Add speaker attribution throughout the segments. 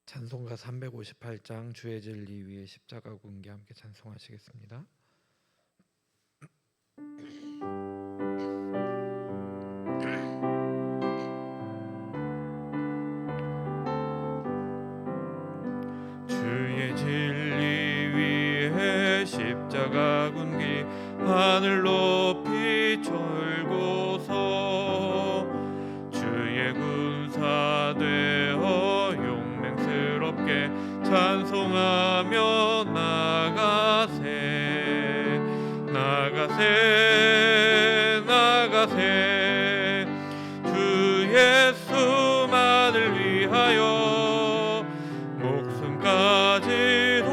Speaker 1: 찬송가 358장 주의 진리 위에 십자가 군기 함께 찬송하시겠습니다. 주의 진리 위에 십자가 군기 하늘 높이 철고서 주의 군사 되어 용맹스럽게 찬송하며 나가세 나가세 나가세 주 예수만을 위하여 목숨까지도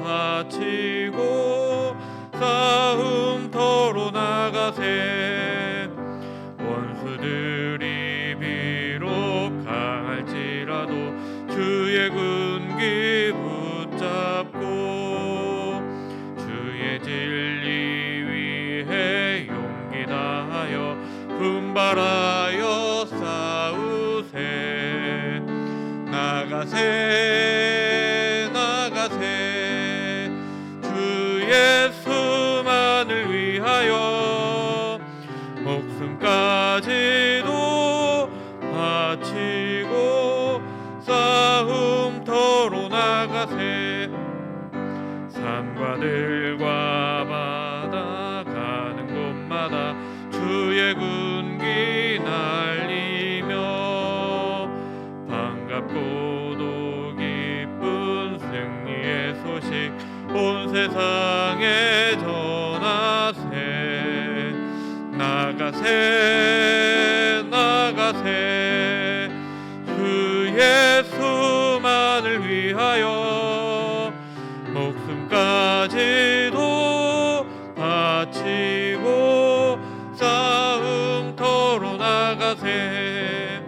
Speaker 1: 바치고 싸움터로 나가세 원수들이 비록 강할지라도 주의 군기 붙잡고 주의 진리 위해 용기 다하여 분발하여 싸우세 나가세 나가세 주 예수만을 위하여 목숨까지도 바치고 싸움터로 나가세 산과 들과 바다 가는 곳마다 주의 군기 날리며 반갑고도 기쁜 승리의 소식 온 세상에 전하세 나가세 나가세 주 예수만을 위하여 목숨까지도 바치고 싸움터로 나가세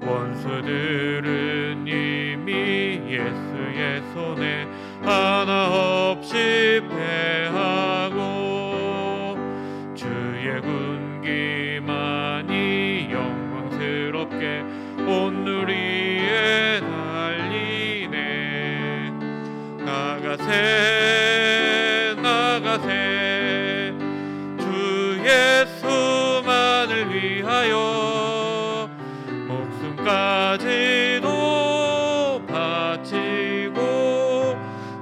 Speaker 1: 원수들은 이미 예수의 손에 하나 없이 패하고 주의 군기만이 영광스럽게 온 누리에 달리네 나가세 나가세 주 예수만을 위하여 목숨까지도 바치고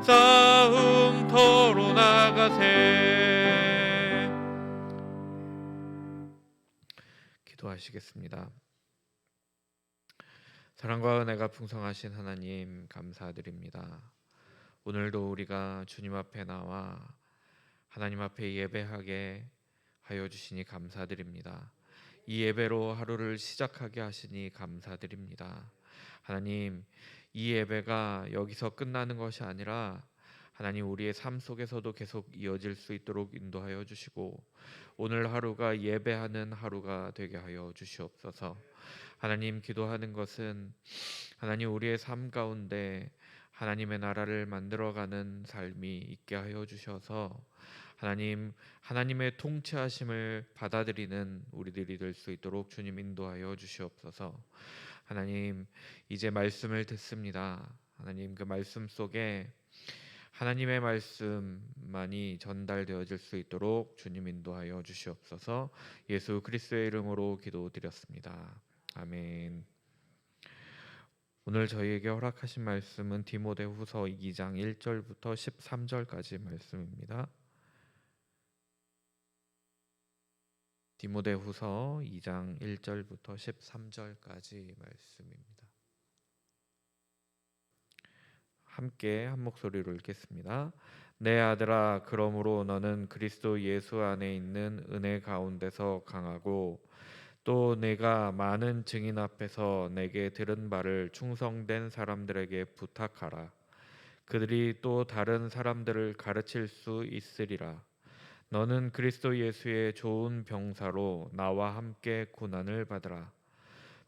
Speaker 1: 싸움터로 나가세. 기도하시겠습니다. 사랑과 은혜가 풍성하신 하나님 감사드립니다. 오늘도 우리가 주님 앞에 나와 하나님 앞에 예배하게 하여 주시니 감사드립니다. 이 예배로 하루를 시작하게 하시니 감사드립니다. 하나님, 이 예배가 여기서 끝나는 것이 아니라 하나님 우리의 삶 속에서도 계속 이어질 수 있도록 인도하여 주시고 오늘 하루가 예배하는 하루가 되게 하여 주시옵소서. 하나님, 기도하는 것은 하나님 우리의 삶 가운데 하나님의 나라를 만들어가는 삶이 있게 하여 주셔서 하나님, 하나님의 통치하심을 받아들이는 우리들이 될 수 있도록 주님 인도하여 주시옵소서. 하나님, 이제 말씀을 듣습니다. 하나님, 그 말씀 속에 하나님의 말씀만이 전달되어질 수 있도록 주님 인도하여 주시옵소서. 예수 그리스도의 이름으로 기도드렸습니다. 아멘. 오늘 저희에게 허락하신 말씀은 디모데후서 2장 1절부터 13절까지 말씀입니다. 디모데후서 2장 1절부터 13절까지 말씀입니다. 함께 한 목소리로 읽겠습니다. 내 아들아, 그러므로 너는 그리스도 예수 안에 있는 은혜 가운데서 강하고 또 내가 많은 증인 앞에서 내게 들은 바를 충성된 사람들에게 부탁하라. 그들이 또 다른 사람들을 가르칠 수 있으리라. 너는 그리스도 예수의 좋은 병사로 나와 함께 고난을 받으라.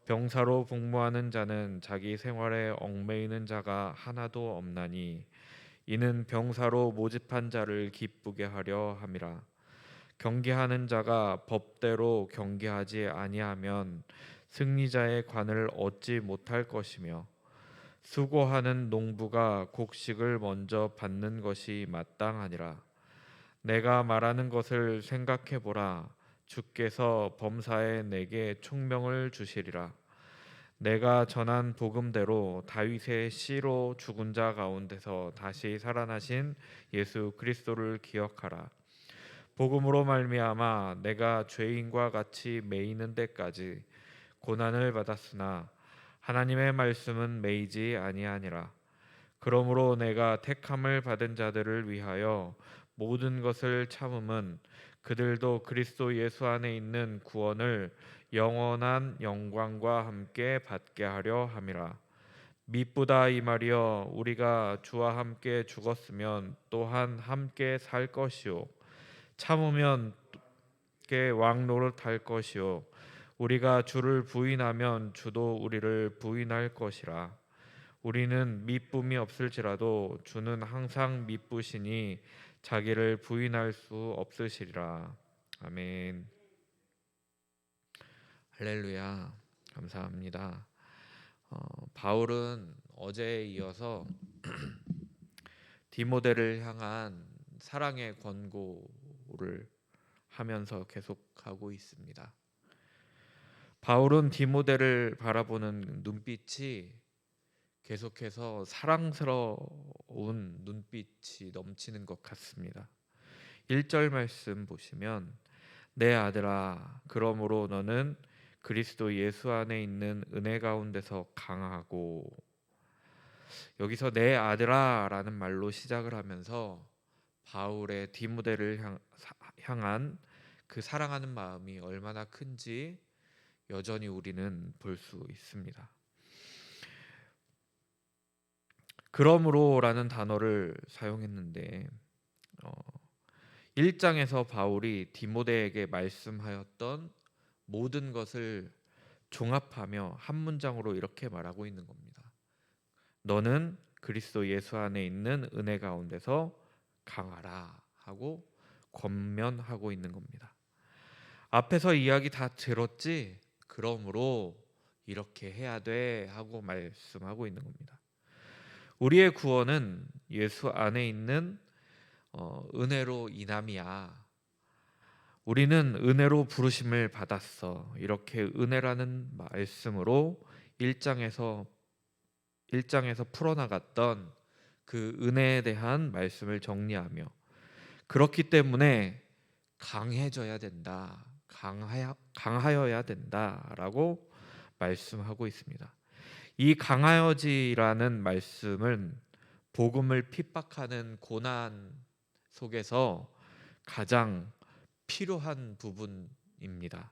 Speaker 1: 병사로 복무하는 자는 자기 생활에 얽매이는 자가 하나도 없나니 이는 병사로 모집한 자를 기쁘게 하려 함이라. 경계하는 자가 법대로 경계하지 아니하면 승리자의 관을 얻지 못할 것이며 수고하는 농부가 곡식을 먼저 받는 것이 마땅하니라. 내가 말하는 것을 생각해 보라. 주께서 범사에 내게 총명을 주시리라. 내가 전한 복음대로 다윗의 씨로 죽은 자 가운데서 다시 살아나신 예수 그리스도를 기억하라. 복음으로 말미암아 내가 죄인과 같이 매이는 데까지 고난을 받았으나 하나님의 말씀은 매이지 아니하니라. 그러므로 내가 택함을 받은 자들을 위하여 모든 것을 참음은 그들도 그리스도 예수 안에 있는 구원을 영원한 영광과 함께 받게 하려 함이라. 미쁘다 이 말이여, 우리가 주와 함께 죽었으면 또한 함께 살 것이요 참으면 함께 왕노릇할 것이요 우리가 주를 부인하면 주도 우리를 부인할 것이라. 우리는 미쁨이 없을지라도 주는 항상 미쁘시니 자기를 부인할 수 없으시리라. 아멘. 할렐루야. 감사합니다. 바울은 어제에 이어서 디모데를 향한 사랑의 권고를 하면서 계속하고 있습니다. 바울은 디모데를 바라보는 눈빛이 계속해서 사랑스러운 눈빛이 넘치는 것 같습니다. 1절 말씀 보시면 내 아들아, 그러므로 너는 그리스도 예수 안에 있는 은혜 가운데서 강하고, 여기서 내 아들아 라는 말로 시작을 하면서 바울의 디모데를 향한 그 사랑하는 마음이 얼마나 큰지 여전히 우리는 볼 수 있습니다. 그러므로라는 단어를 사용했는데 1장에서 바울이 디모데에게 말씀하였던 모든 것을 종합하며 한 문장으로 이렇게 말하고 있는 겁니다. 너는 그리스도 예수 안에 있는 은혜 가운데서 강하라 하고 권면하고 있는 겁니다. 앞에서 이야기 다 들었지? 그러므로 이렇게 해야 돼 하고 말씀하고 있는 겁니다. 우리의 구원은 예수 안에 있는 은혜로 인함이야. 우리는 은혜로 부르심을 받았어. 이렇게 은혜라는 말씀으로 1장에서 풀어나갔던 그 은혜에 대한 말씀을 정리하며, 그렇기 때문에 강해져야 된다, 강하여야 된다라고 말씀하고 있습니다. 이 강하여지라는 말씀은 복음을 핍박하는 고난 속에서 가장 필요한 부분입니다.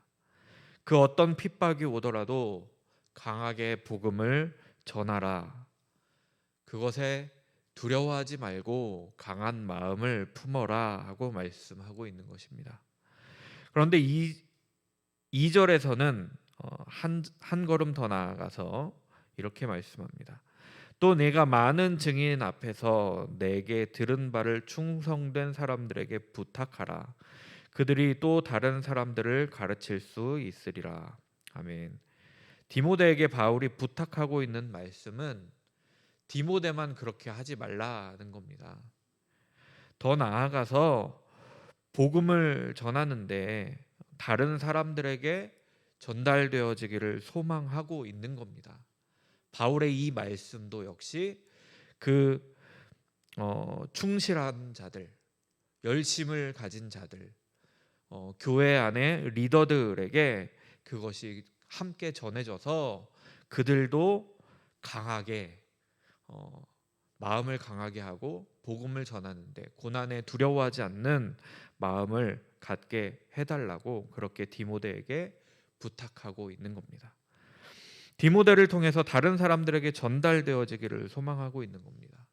Speaker 1: 그 어떤 핍박이 오더라도 강하게 복음을 전하라. 그것에 두려워하지 말고 강한 마음을 품어라 하고 말씀하고 있는 것입니다. 그런데 2절에서는 한 걸음 더 나아가서 이렇게 말씀합니다. 또 내가 많은 증인 앞에서 내게 들은 바를 충성된 사람들에게 부탁하라. 그들이 또 다른 사람들을 가르칠 수 있으리라. 아멘. 디모데에게 바울이 부탁하고 있는 말씀은 디모데만 그렇게 하지 말라는 겁니다. 더 나아가서 복음을 전하는데 다른 사람들에게 전달되어지기를 소망하고 있는 겁니다. 바울의 이 말씀도 역시 그 충실한 자들, 열심을 가진 자들, 교회 안에 리더들에게 그것이 함께 전해져서 그들도 강하게 마음을 강하게 하고 복음을 전하는데 고난에 두려워하지 않는 마음을 갖게 해달라고 그렇게 디모데에게 부탁하고 있는 겁니다. 디모데를 통해서 다른 사람들에게 전달되어지기를 소망하고 있는 겁니다.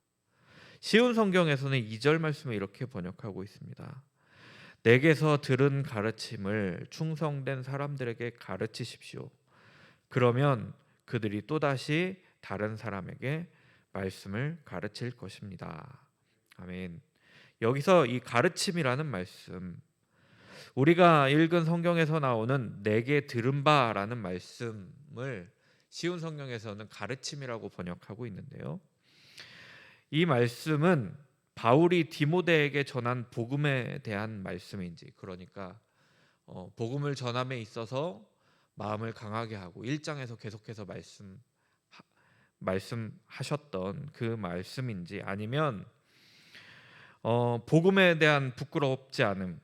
Speaker 1: 쉬운 성경에서는 2절 말씀을 이렇게 번역하고 있습니다. 내게서 들은 가르침을 충성된 사람들에게 가르치십시오. 그러면 그들이 또다시 다른 사람에게 말씀을 가르칠 것입니다. 아멘. 여기서 이 가르침이라는 말씀, 우리가 읽은 성경에서 나오는 내게 들은 바라는 말씀을 쉬운 성경에서는 가르침이라고 번역하고 있는데요. 이 말씀은 바울이 디모데에게 전한 복음에 대한 말씀인지, 그러니까 복음을 전함에 있어서 마음을 강하게 하고 1장에서 계속해서 말씀하셨던 그 말씀인지, 아니면 복음에 대한 부끄럽지 않음,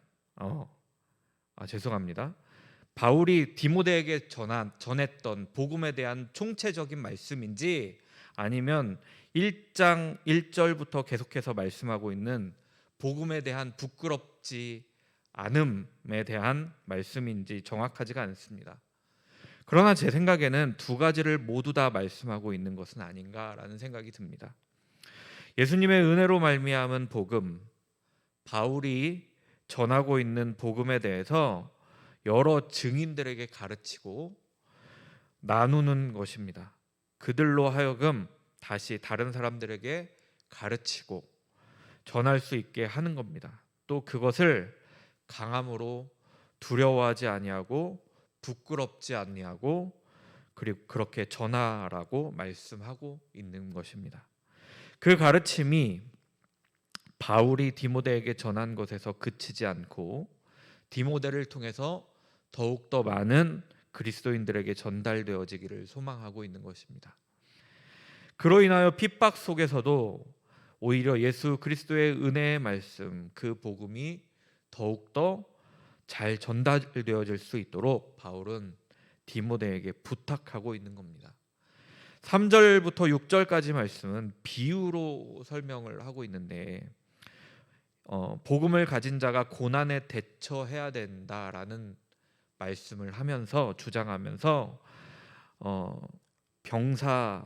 Speaker 1: 죄송합니다. 바울이 디모데에게 전했던 복음에 대한 총체적인 말씀인지, 아니면 1장 1절부터 계속해서 말씀하고 있는 복음에 대한 부끄럽지 않음에 대한 말씀인지 정확하지가 않습니다. 그러나 제 생각에는 두 가지를 모두 다 말씀하고 있는 것은 아닌가라는 생각이 듭니다. 예수님의 은혜로 말미암은 복음, 바울이 전하고 있는 복음에 대해서 여러 증인들에게 가르치고 나누는 것입니다. 그들로 하여금 다시 다른 사람들에게 가르치고 전할 수 있게 하는 겁니다. 또 그것을 강함으로 두려워하지 아니하고 부끄럽지 아니하고 그리고 그렇게 전하라고 말씀하고 있는 것입니다. 그 가르침이 바울이 디모데에게 전한 것에서 그치지 않고 디모데를 통해서 더욱더 많은 그리스도인들에게 전달되어지기를 소망하고 있는 것입니다. 그로 인하여 핍박 속에서도 오히려 예수 그리스도의 은혜의 말씀, 그 복음이 더욱더 잘 전달되어질 수 있도록 바울은 디모데에게 부탁하고 있는 겁니다. 3절부터 6절까지 말씀은 비유로 설명을 하고 있는데 복음을 가진 자가 고난에 대처해야 된다라는 말씀을 하면서 주장하면서 병사,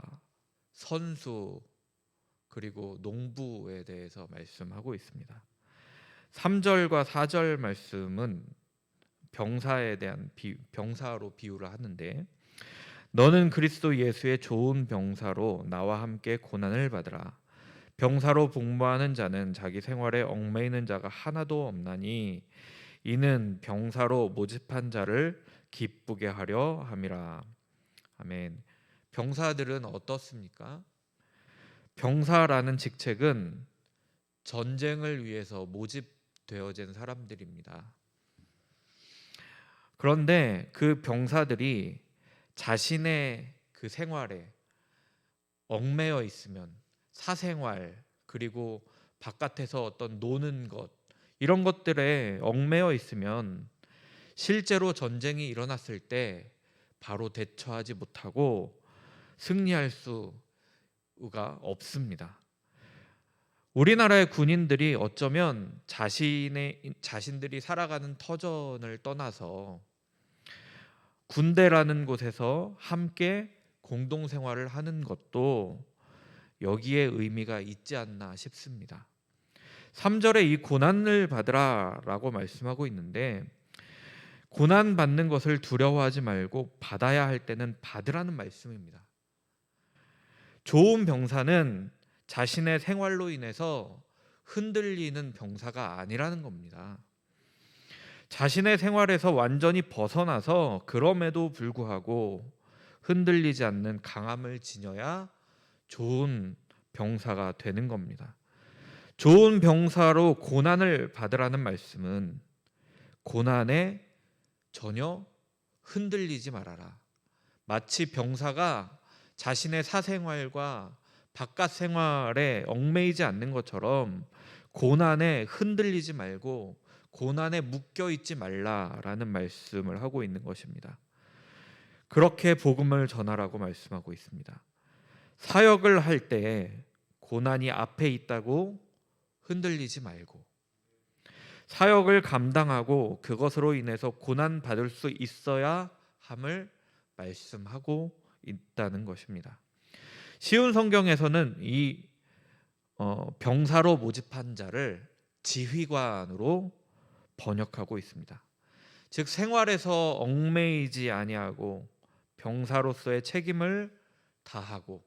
Speaker 1: 선수 그리고 농부에 대해서 말씀하고 있습니다. 3절과 4절 말씀은 병사에 대한 병사로 비유를 하는데, 너는 그리스도 예수의 좋은 병사로 나와 함께 고난을 받으라. 병사로 복무하는 자는 자기 생활에 얽매이는 자가 하나도 없나니 이는 병사로 모집한 자를 기쁘게 하려 함이라. 아멘. 병사들은 어떻습니까? 병사라는 직책은 전쟁을 위해서 모집되어진 사람들입니다. 그런데 그 병사들이 자신의 그 생활에 얽매여 있으면, 사생활 그리고 바깥에서 어떤 노는 것, 이런 것들에 얽매여 있으면 실제로 전쟁이 일어났을 때 바로 대처하지 못하고 승리할 수가 없습니다. 우리나라의 군인들이 어쩌면 자신들이 살아가는 터전을 떠나서 군대라는 곳에서 함께 공동생활을 하는 것도 여기에 의미가 있지 않나 싶습니다. 3절에 이 고난을 받으라라고 말씀하고 있는데, 고난 받는 것을 두려워하지 말고 받아야 할 때는 받으라는 말씀입니다. 좋은 병사는 자신의 생활로 인해서 흔들리는 병사가 아니라는 겁니다. 자신의 생활에서 완전히 벗어나서 그럼에도 불구하고 흔들리지 않는 강함을 지녀야 좋은 병사가 되는 겁니다. 좋은 병사로 고난을 받으라는 말씀은 고난에 전혀 흔들리지 말아라. 마치 병사가 자신의 사생활과 바깥 생활에 얽매이지 않는 것처럼 고난에 흔들리지 말고 고난에 묶여 있지 말라라는 말씀을 하고 있는 것입니다. 그렇게 복음을 전하라고 말씀하고 있습니다. 사역을 할 때 고난이 앞에 있다고 흔들리지 말고, 사역을 감당하고 그것으로 인해서 고난 받을 수 있어야 함을 말씀하고 있다는 것입니다. 쉬운 성경에서는 이 병사로 모집한 자를 지휘관으로 번역하고 있습니다. 즉 생활에서 얽매이지 아니하고 병사로서의 책임을 다하고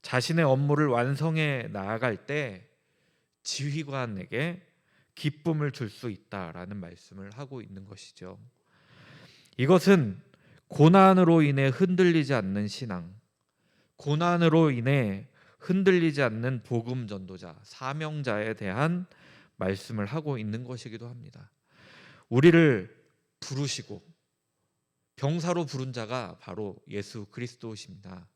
Speaker 1: 자신의 업무를 완성해 나아갈 때 지휘관에게 기쁨을 줄 수 있다라는 말씀을 하고 있는 것이죠. 이것은 고난으로 인해 흔들리지 않는 신앙, 고난으로 인해 흔들리지 않는 복음 전도자, 사명자에 대한 말씀을 하고 있는 것이기도 합니다. 우리를 부르시고 병사로 부른 자가 바로 예수 그리스도십니다.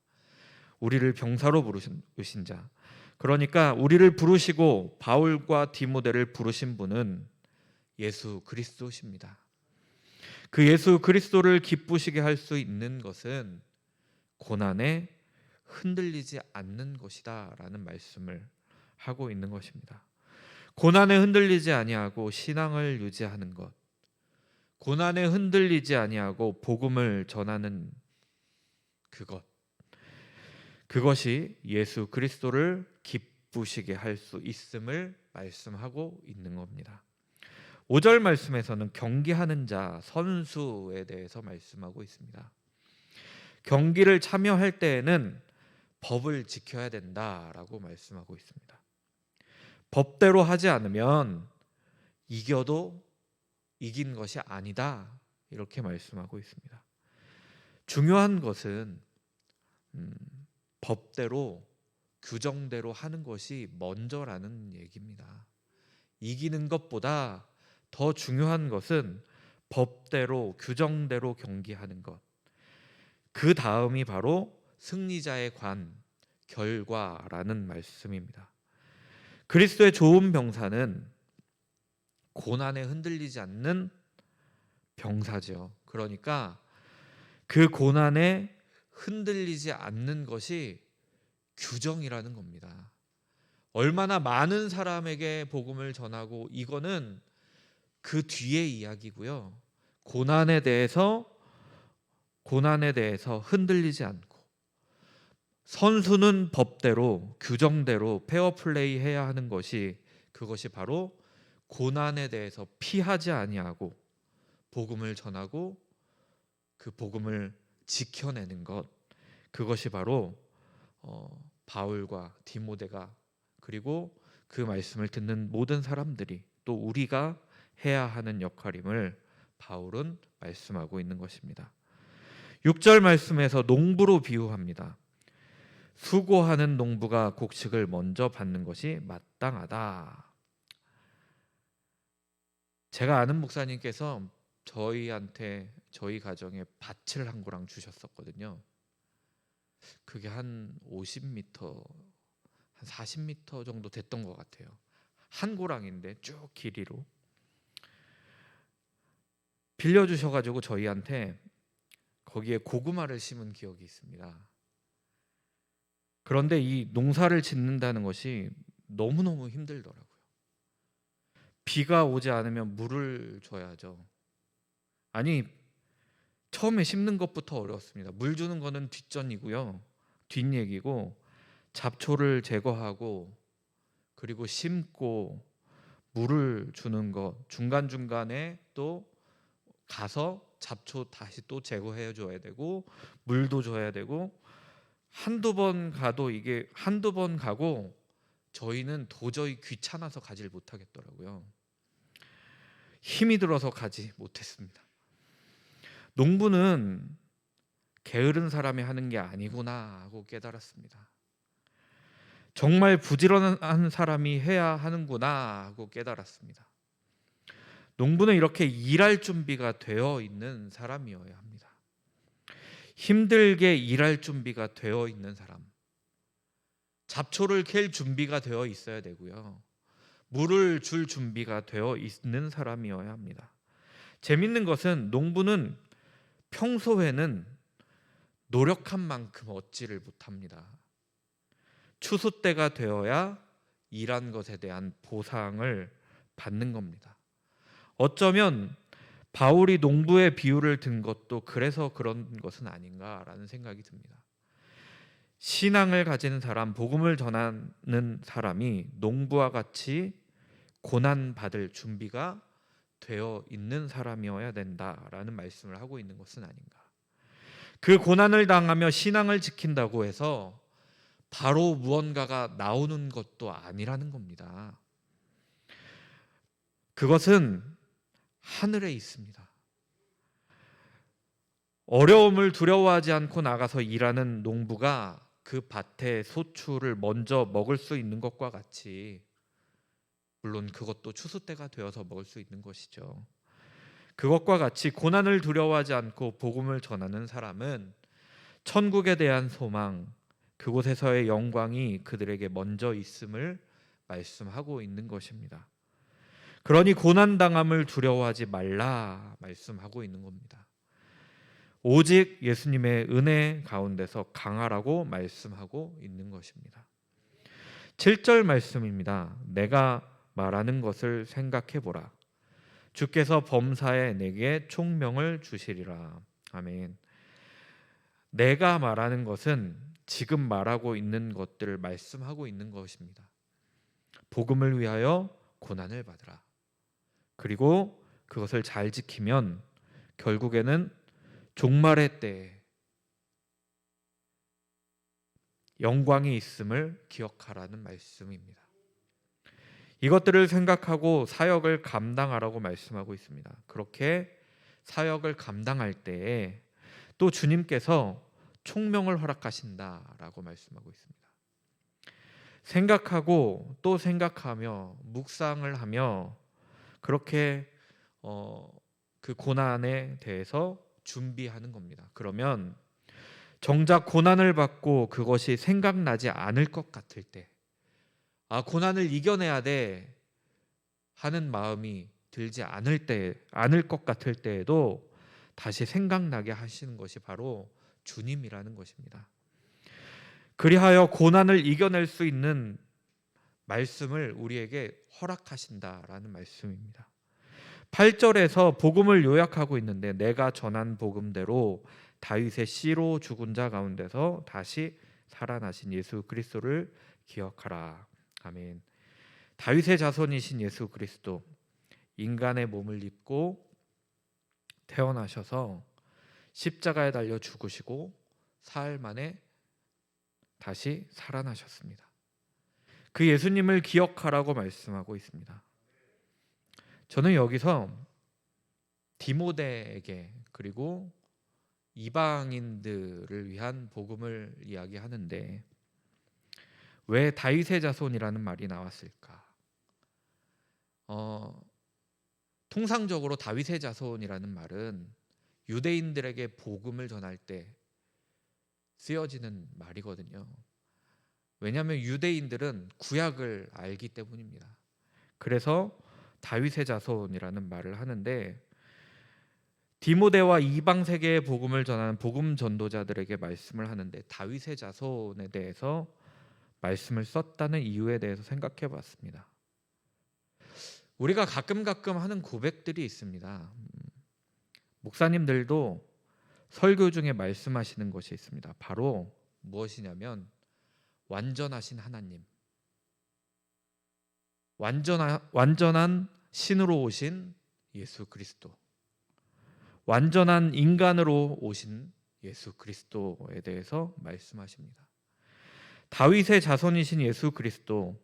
Speaker 1: 우리를 병사로 부르신 자. 그러니까 우리를 부르시고 바울과 디모데를 부르신 분은 예수 그리스도십니다. 그 예수 그리스도를 기쁘시게 할 수 있는 것은 고난에 흔들리지 않는 것이다라는 말씀을 하고 있는 것입니다. 고난에 흔들리지 아니하고 신앙을 유지하는 것, 고난에 흔들리지 아니하고 복음을 전하는 그것이 예수 그리스도를 기쁘시게 할 수 있음을 말씀하고 있는 겁니다. 5절 말씀에서는 경기하는 자, 선수에 대해서 말씀하고 있습니다. 경기를 참여할 때에는 법을 지켜야 된다라고 말씀하고 있습니다. 법대로 하지 않으면 이겨도 이긴 것이 아니다, 이렇게 말씀하고 있습니다. 중요한 것은 법대로 규정대로 하는 것이 먼저라는 얘기입니다. 이기는 것보다 더 중요한 것은 법대로 규정대로 경기하는 것. 그 다음이 바로 승리자의 결과라는 말씀입니다. 그리스도의 좋은 병사는 고난에 흔들리지 않는 병사죠. 그러니까 그 고난에 흔들리지 않는 것이 규정이라는 겁니다. 얼마나 많은 사람에게 복음을 전하고, 이거는 그 뒤의 이야기고요. 고난에 대해서 흔들리지 않고, 선수는 법대로 규정대로 페어플레이 해야 하는 것이, 그것이 바로 고난에 대해서 피하지 아니하고 복음을 전하고 그 복음을 지켜내는 것, 그것이 바로 바울과 디모데가, 그리고 그 말씀을 듣는 모든 사람들이, 또 우리가 해야 하는 역할임을 바울은 말씀하고 있는 것입니다. 6절 말씀에서 농부로 비유합니다. 수고하는 농부가 곡식을 먼저 받는 것이 마땅하다. 제가 아는 목사님께서 저희 가정에 밭을 한 고랑 주셨었거든요. 그게 한 50m, 한 40m 정도 됐던 것 같아요. 한 고랑인데 쭉 길이로 빌려주셔가지고 저희한테 거기에 고구마를 심은 기억이 있습니다. 그런데 이 농사를 짓는다는 것이 너무너무 힘들더라고요. 비가 오지 않으면 물을 줘야죠. 아니, 처음에 심는 것부터 어려웠습니다. 물 주는 거는 뒷전이고요, 뒷얘기고, 잡초를 제거하고, 그리고 심고, 물을 주는 것, 중간중간에 또 가서 잡초 다시 또 제거해 줘야 되고, 물도 줘야 되고, 한두 번 가고 저희는 도저히 귀찮아서 가지를 못하겠더라고요. 힘이 들어서 가지 못했습니다. 농부는 게으른 사람이 하는 게 아니구나 하고 깨달았습니다. 정말 부지런한 사람이 해야 하는구나 하고 깨달았습니다. 농부는 이렇게 일할 준비가 되어 있는 사람이어야 합니다. 힘들게 일할 준비가 되어 있는 사람, 잡초를 캘 준비가 되어 있어야 되고요, 물을 줄 준비가 되어 있는 사람이어야 합니다. 재밌는 것은 농부는 평소에는 노력한 만큼 얻지를 못합니다. 추수 때가 되어야 일한 것에 대한 보상을 받는 겁니다. 어쩌면 바울이 농부의 비유를 든 것도 그래서 그런 것은 아닌가라는 생각이 듭니다. 신앙을 가진 사람, 복음을 전하는 사람이 농부와 같이 고난받을 준비가 되어 있는 사람이어야 된다라는 말씀을 하고 있는 것은 아닌가. 그 고난을 당하며 신앙을 지킨다고 해서 바로 무언가가 나오는 것도 아니라는 겁니다. 그것은 하늘에 있습니다. 어려움을 두려워하지 않고 나가서 일하는 농부가 그 밭의 소출을 먼저 먹을 수 있는 것과 같이, 물론 그것도 추수 때가 되어서 먹을 수 있는 것이죠. 그것과 같이 고난을 두려워하지 않고 복음을 전하는 사람은 천국에 대한 소망, 그곳에서의 영광이 그들에게 먼저 있음을 말씀하고 있는 것입니다. 그러니 고난당함을 두려워하지 말라 말씀하고 있는 겁니다. 오직 예수님의 은혜 가운데서 강하라고 말씀하고 있는 것입니다. 7절 말씀입니다. 내가 말하는 것을 생각해 보라. 주께서 범사에 내게 총명을 주시리라. 아멘. 내가 말하는 것은 지금 말하고 있는 것들을 말씀하고 있는 것입니다. 복음을 위하여 고난을 받으라. 그리고 그것을 잘 지키면 결국에는 종말의 때에 영광이 있음을 기억하라는 말씀입니다. 이것들을 생각하고 사역을 감당하라고 말씀하고 있습니다. 그렇게 사역을 감당할 때에 또 주님께서 총명을 허락하신다라고 말씀하고 있습니다. 생각하고 또 생각하며 묵상을 하며 그렇게 그 고난에 대해서 준비하는 겁니다. 그러면 정작 고난을 받고 그것이 생각나지 않을 것 같을 때, 고난을 이겨내야 돼 하는 마음이 들지 않을 것 같을 때에도 다시 생각나게 하시는 것이 바로 주님이라는 것입니다. 그리하여 고난을 이겨낼 수 있는 말씀을 우리에게 허락하신다라는 말씀입니다. 8절에서 복음을 요약하고 있는데, 내가 전한 복음대로 다윗의 씨로 죽은 자 가운데서 다시 살아나신 예수 그리스도를 기억하라. 아멘. 다윗의 자손이신 예수 그리스도, 인간의 몸을 입고 태어나셔서 십자가에 달려 죽으시고 사흘 만에 다시 살아나셨습니다. 그 예수님을 기억하라고 말씀하고 있습니다. 저는 여기서 디모데에게 그리고 이방인들을 위한 복음을 이야기하는데, 왜 다윗의 자손이라는 말이 나왔을까? 통상적으로 다윗의 자손이라는 말은 유대인들에게 복음을 전할 때 쓰여지는 말이거든요. 왜냐하면 유대인들은 구약을 알기 때문입니다. 그래서 다윗의 자손이라는 말을 하는데, 디모데와 이방 세계의 복음을 전하는 복음 전도자들에게 말씀을 하는데 다윗의 자손에 대해서 말씀을 썼다는 이유에 대해서 생각해 봤습니다. 우리가 가끔 하는 고백들이 있습니다. 목사님들도 설교 중에 말씀하시는 것이 있습니다. 바로 무엇이냐면 완전하신 하나님, 완전한 신으로 오신 예수 그리스도, 완전한 인간으로 오신 예수 그리스도에 대해서 말씀하십니다. 다윗의 자손이신 예수 그리스도,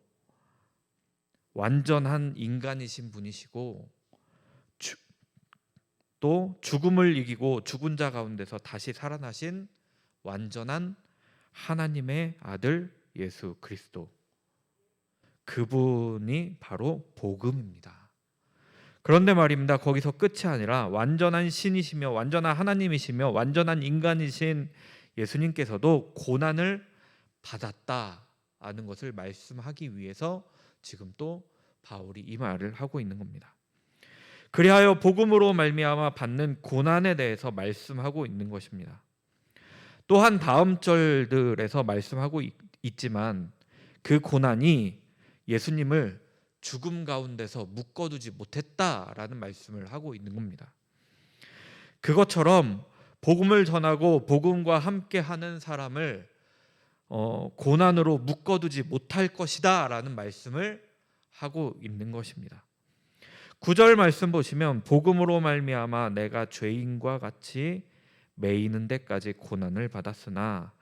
Speaker 1: 완전한 인간이신 분이시고 또 죽음을 이기고 죽은 자 가운데서 다시 살아나신 완전한 하나님의 아들 예수 그리스도, 그분이 바로 복음입니다. 그런데 말입니다, 거기서 끝이 아니라 완전한 신이시며 완전한 하나님이시며 완전한 인간이신 예수님께서도 고난을 받았다라는 것을 말씀하기 위해서 지금 또 바울이 이 말을 하고 있는 겁니다. 그리하여 복음으로 말미암아 받는 고난에 대해서 말씀하고 있는 것입니다. 또한 다음 절들에서 말씀하고 있지만 그 고난이 예수님을 죽음 가운데서 묶어두지 못했다라는 말씀을 하고 있는 겁니다. 그것처럼 복음을 전하고 복음과 함께하는 사람을 고난으로 묶어두지 못할 것이다 라는 말씀을 하고 있는 것입니다. 9절 말씀 보시면, 복음으로 말미암아 내가 죄인과 같이 매이는 데까지 고난을 받았으나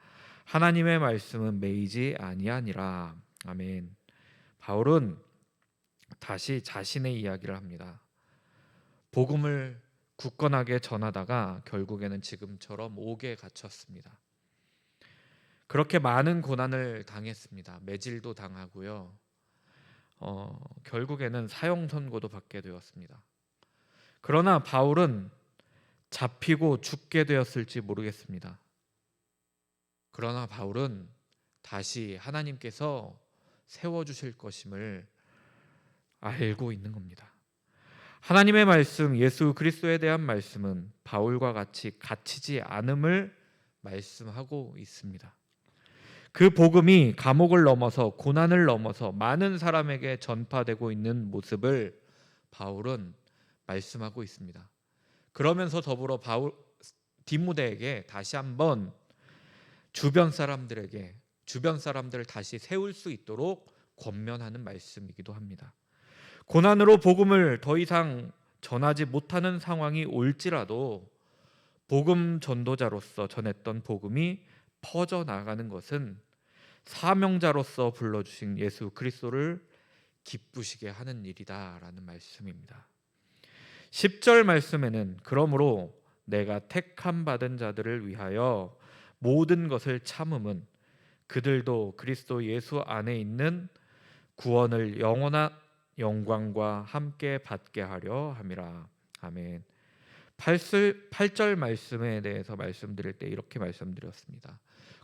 Speaker 1: 하나님의 말씀은 매이지 아니하니라. 아멘. 바울은 다시 자신의 이야기를 합니다. 복음을 굳건하게 전하다가 결국에는 지금처럼 옥에 갇혔습니다. 그렇게 많은 고난을 당했습니다. 매질도 당하고요. 결국에는 사형 선고도 받게 되었습니다. 그러나 바울은 잡히고 죽게 되었을지 모르겠습니다. 그러나 바울은 다시 하나님께서 세워주실 것임을 알고 있는 겁니다. 하나님의 말씀, 예수 그리스도에 대한 말씀은 바울과 같이 갇히지 않음을 말씀하고 있습니다. 그 복음이 감옥을 넘어서 고난을 넘어서 많은 사람에게 전파되고 있는 모습을 바울은 말씀하고 있습니다. 그러면서 더불어 디모데에게 다시 한번 주변 사람들을 다시 세울 수 있도록 권면하는 말씀이기도 합니다. 고난으로 복음을 더 이상 전하지 못하는 상황이 올지라도 복음 전도자로서 전했던 복음이 퍼져나가는 것은 사명자로서 불러주신 예수 그리스도를 기쁘시게 하는 일이다라는 말씀입니다. 10절 말씀에는 그러므로 내가 택함 받은 자들을 위하여 모든 것을 참음은 그들도 그리스도 예수 안에 있는 구원을 영원한 영광과 함께 받게 하려 함이라. 아멘. 8절 말씀에 대해서 말씀드릴 때 이렇게 말씀드렸습니다.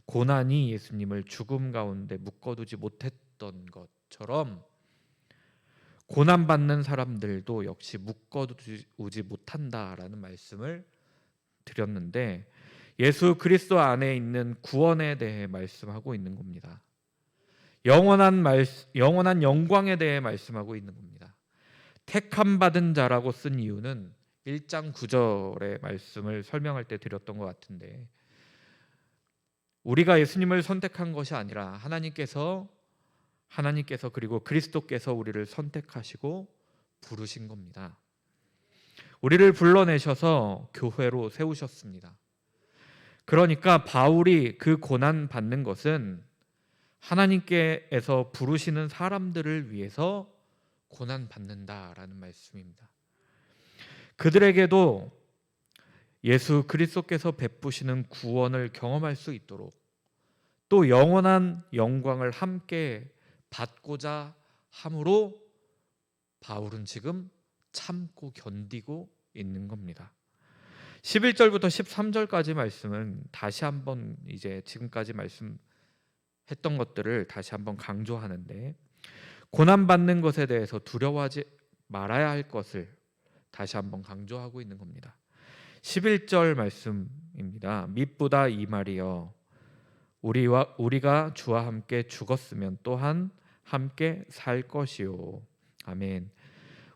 Speaker 1: 고난이 예수님을 죽음 가운데 묶어두지 못했던 것처럼 고난받는 사람들도 역시 묶어두지 못한다라는 말씀을 드렸는데 예수 그리스도 안에 있는 구원에 대해 말씀하고 있는 겁니다. 영원한 영광에 대해 말씀하고 있는 겁니다. 택함 받은 자라고 쓴 이유는 1장 9절의 말씀을 설명할 때 드렸던 것 같은데 우리가 예수님을 선택한 것이 아니라 하나님께서 그리고 그리스도께서 우리를 선택하시고 부르신 겁니다. 우리를 불러내셔서 교회로 세우셨습니다. 그러니까 바울이 그 고난 받는 것은 하나님께서 부르시는 사람들을 위해서 고난 받는다라는 말씀입니다. 그들에게도 예수 그리스도께서 베푸시는 구원을 경험할 수 있도록 또 영원한 영광을 함께 받고자 함으로 바울은 지금 참고 견디고 있는 겁니다. 11절부터 13절까지 말씀은 다시 한번 이제 지금까지 말씀했던 것들을 다시 한번 강조하는데 고난받는 것에 대해서 두려워하지 말아야 할 것을 다시 한번 강조하고 있는 겁니다. 11절 말씀입니다. mit보다 이 말이여 우리가 주와 함께 죽었으면 또한 함께 살 것이요. 아멘.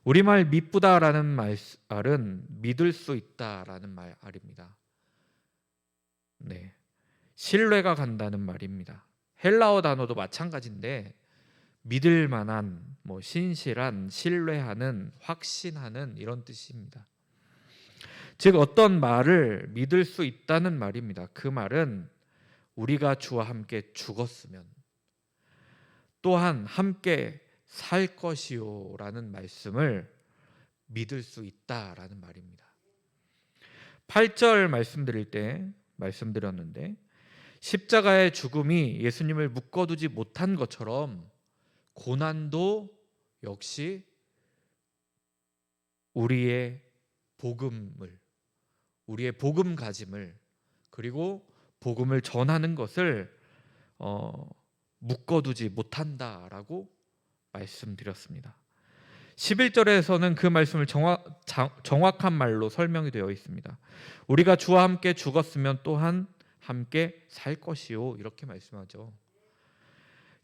Speaker 1: 우리말 mit보다라는 말은 믿을 수 있다라는 말입니다. 네, 신뢰가 간다는 말입니다. 헬라어 단어도 마찬가지인데 믿을 만한, 신실한, 신뢰하는, 확신하는 이런 뜻입니다. 즉 어떤 말을 믿을 수 있다는 말입니다. 그 말은 우리가 주와 함께 죽었으면 또한 함께 살 것이요 라는 말씀을 믿을 수 있다라는 말입니다. 8절 말씀드릴 때 말씀드렸는데 십자가의 죽음이 예수님을 묶어두지 못한 것처럼 고난도 역시 우리의 복음 가짐을 그리고 복음을 전하는 것을 묶어두지 못한다라고 말씀드렸습니다. 11절에서는 그 말씀을 정확한 말로 설명이 되어 있습니다. 우리가 주와 함께 죽었으면 또한 함께 살 것이요 이렇게 말씀하죠.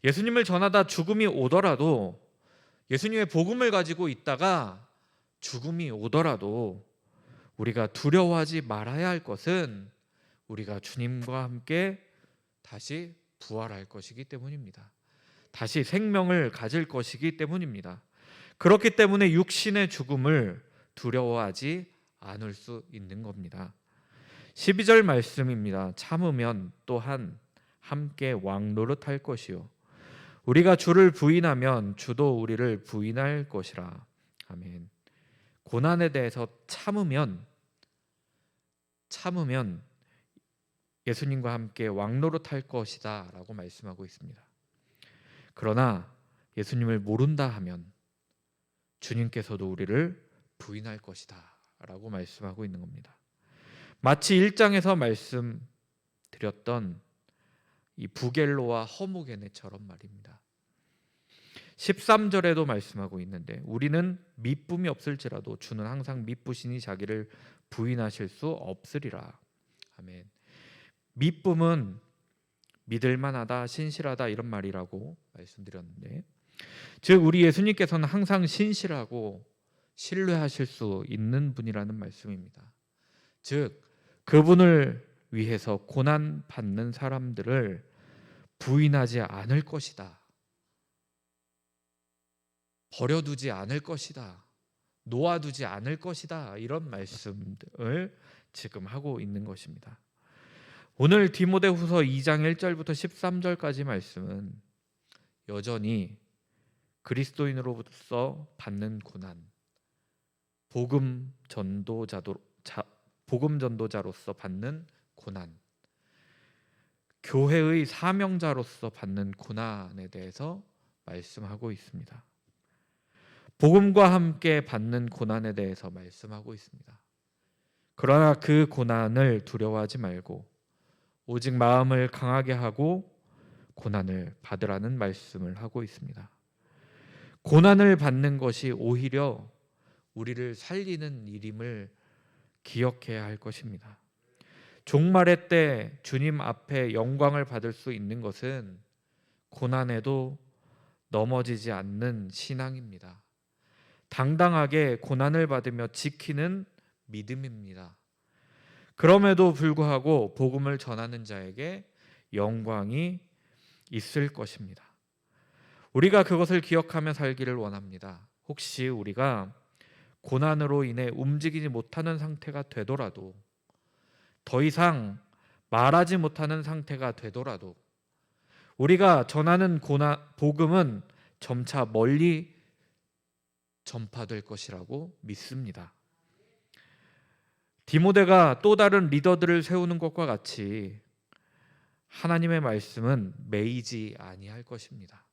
Speaker 1: 예수님을 전하다 죽음이 오더라도 예수님의 복음을 가지고 있다가 죽음이 오더라도 우리가 두려워하지 말아야 할 것은 우리가 주님과 함께 다시 부활할 것이기 때문입니다. 다시 생명을 가질 것이기 때문입니다. 그렇기 때문에 육신의 죽음을 두려워하지 않을 수 있는 겁니다. 12절 말씀입니다. 참으면 또한 함께 왕노릇할 것이요 우리가 주를 부인하면 주도 우리를 부인할 것이라. 아멘. 고난에 대해서 참으면 참으면 예수님과 함께 왕노릇할 것이다 라고 말씀하고 있습니다. 그러나 예수님을 모른다 하면 주님께서도 우리를 부인할 것이다 라고 말씀하고 있는 겁니다. 마치 1장에서 말씀드렸던 이 부겔로와 허무게네처럼 말입니다. 13절에도 말씀하고 있는데 우리는 미쁨이 없을지라도 주는 항상 미쁘시니 자기를 부인하실 수 없으리라. 아멘. 미쁨은 믿을만하다, 신실하다 이런 말이라고 말씀드렸는데, 즉 우리 예수님께서는 항상 신실하고 신뢰하실 수 있는 분이라는 말씀입니다. 즉 그분을 위해서 고난 받는 사람들을 부인하지 않을 것이다, 버려두지 않을 것이다, 놓아두지 않을 것이다, 이런 말씀을 지금 하고 있는 것입니다. 오늘 디모데후서 2장 1절부터 13절까지 말씀은 여전히 그리스도인으로서 받는 고난, 복음 전도자로서 받는 고난, 교회의 사명자로서 받는 고난에 대해서 말씀하고 있습니다. 복음과 함께 받는 고난에 대해서 말씀하고 있습니다. 그러나 그 고난을 두려워하지 말고 오직 마음을 강하게 하고 고난을 받으라는 말씀을 하고 있습니다. 고난을 받는 것이 오히려 우리를 살리는 일임을 기억해야 할 것입니다. 종말의 때 주님 앞에 영광을 받을 수 있는 것은 고난에도 넘어지지 않는 신앙입니다. 당당하게 고난을 받으며 지키는 믿음입니다. 그럼에도 불구하고 복음을 전하는 자에게 영광이 있을 것입니다. 우리가 그것을 기억하며 살기를 원합니다. 혹시 우리가 고난으로 인해 움직이지 못하는 상태가 되더라도, 더 이상 말하지 못하는 상태가 되더라도 우리가 전하는 복음은 점차 멀리 전파될 것이라고 믿습니다. 디모데가 또 다른 리더들을 세우는 것과 같이 하나님의 말씀은 매이지 아니할 것입니다.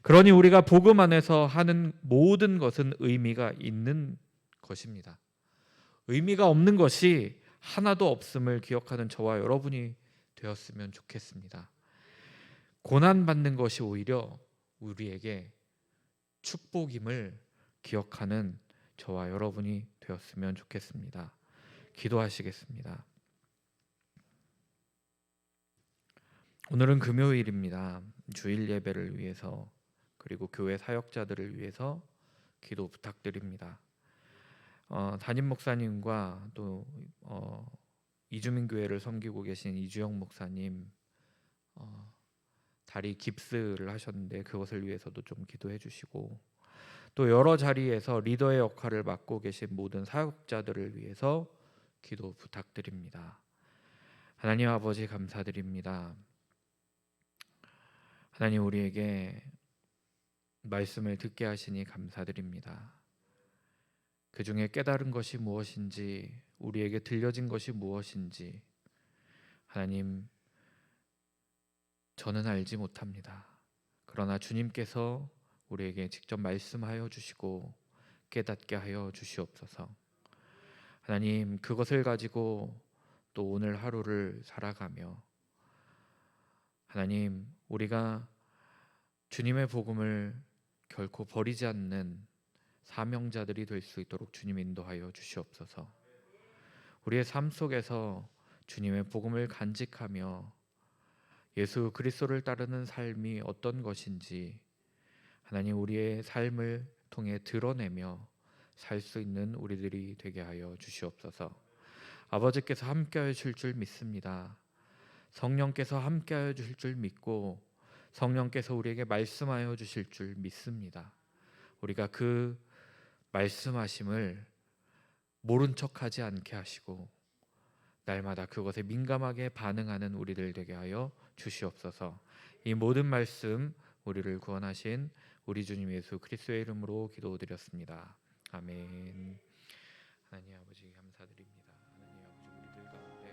Speaker 1: 그러니 우리가 복음 안에서 하는 모든 것은 의미가 있는 것입니다. 의미가 없는 것이 하나도 없음을 기억하는 저와 여러분이 되었으면 좋겠습니다. 고난받는 것이 오히려 우리에게 축복임을 기억하는 저와 여러분이 되었으면 좋겠습니다. 기도하시겠습니다. 오늘은 금요일입니다. 주일 예배를 위해서 그리고 교회 사역자들을 위해서 기도 부탁드립니다. 담임 목사님과 또 이주민 교회를 섬기고 계신 이주영 목사님 다리 깁스를 하셨는데 그것을 위해서도 좀 기도해 주시고, 또 여러 자리에서 리더의 역할을 맡고 계신 모든 사역자들을 위해서 기도 부탁드립니다. 하나님 아버지 감사드립니다. 하나님 우리에게 말씀을 듣게 하시니 감사드립니다. 그 중에 깨달은 것이 무엇인지, 우리에게 들려진 것이 무엇인지 하나님 저는 알지 못합니다. 그러나 주님께서 우리에게 직접 말씀하여 주시고 깨닫게 하여 주시옵소서. 하나님 그것을 가지고 또 오늘 하루를 살아가며 하나님 우리가 주님의 복음을 결코 버리지 않는 사명자들이 될 수 있도록 주님 인도하여 주시옵소서. 우리의 삶 속에서 주님의 복음을 간직하며 예수 그리스도를 따르는 삶이 어떤 것인지 하나님 우리의 삶을 통해 드러내며 살 수 있는 우리들이 되게 하여 주시옵소서. 아버지께서 함께하여 주실 줄 믿습니다. 성령께서 함께하여 주실 줄 믿고 성령께서 우리에게 말씀하여 주실 줄 믿습니다. 우리가 그 말씀하심을 모른 척하지 않게 하시고 날마다 그것에 민감하게 반응하는 우리들 되게 하여 주시옵소서. 이 모든 말씀 우리를 구원하신 우리 주님 예수 그리스도의 이름으로 기도드렸습니다. 아멘. 하나님 아버지 감사드립니다. 하나님 아버지 우리들 가운데